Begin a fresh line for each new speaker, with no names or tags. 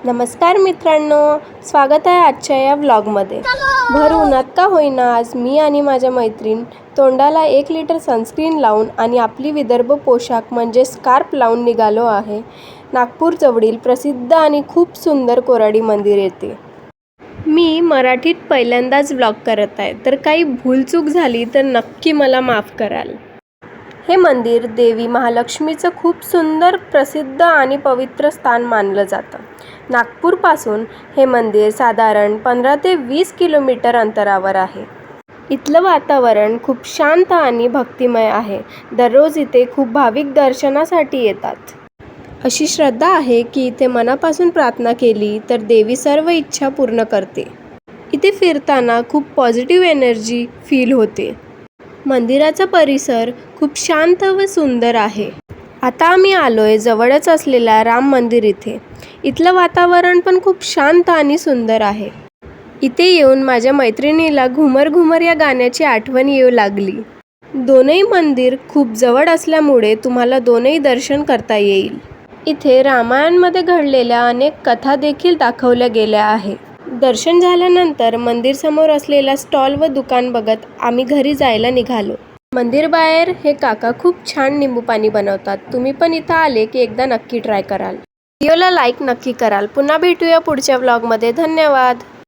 नमस्कार मित्रांनो, स्वागत आहे आजच्या या व्लॉगमध्ये। भर उन्हात का होईना आज मी आणि माझ्या मैत्रीण तोंडाला 1 लिटर सनस्क्रीन लावून आणि आपली विदर्भ पोशाख म्हणजे स्कार्फ लावून निघालो आहे नागपूर जवळील प्रसिद्ध आणि खूप सुंदर कोराडी मंदिर येथे। मी मराठीत पहिल्यांदाच व्लॉग करत आहे, तर काही भूलचूक झाली तर नक्की मला माफ कराल। हे मंदिर देवी महालक्ष्मीचं खूप सुंदर, प्रसिद्ध आणि पवित्र स्थान मानलं जातं। नागपूरपासून हे मंदिर साधारण 15 ते 20 किलोमीटर अंतरावर आहे। इथलं वातावरण खूप शांत आणि भक्तिमय आहे। दररोज इथे खूप भाविक दर्शनासाठी येतात। अशी श्रद्धा आहे की इथे मनापासून प्रार्थना केली तर देवी सर्व इच्छा पूर्ण करते। इथे फिरताना खूप पॉझिटिव्ह एनर्जी फील होते। मंदिराचा परिसर खूप शांत व सुंदर आहे। आता आम्ही आलोय जवळच असलेल्या राम मंदिर इथे। इथलं वातावरण पण खूप शांत आणि सुंदर आहे। इथे येऊन माझ्या मैत्रिणीला घुमर घुमर या गाण्याची आठवण येऊ लागली। दोनही मंदिर खूप जवळ असल्यामुळे तुम्हाला दोनही दर्शन करता येईल। इथे रामायणामध्ये घडलेल्या अनेक कथा देखील दाखवल्या गेल्या आहे। दर्शन झाल्यानंतर मंदिर समोर असलेला स्टॉल व दुकान बघत आम्ही घरी जायला निघालो। मंदिर बाहेर हे काका खूप छान निंबू पाणी बनवतात। तुम्ही पण इथं आले की एकदा नक्की ट्राय कराल। व्हिडिओला लाईक नक्की कराल। पुन्हा भेटूया पुढच्या व्लॉगमध्ये। धन्यवाद।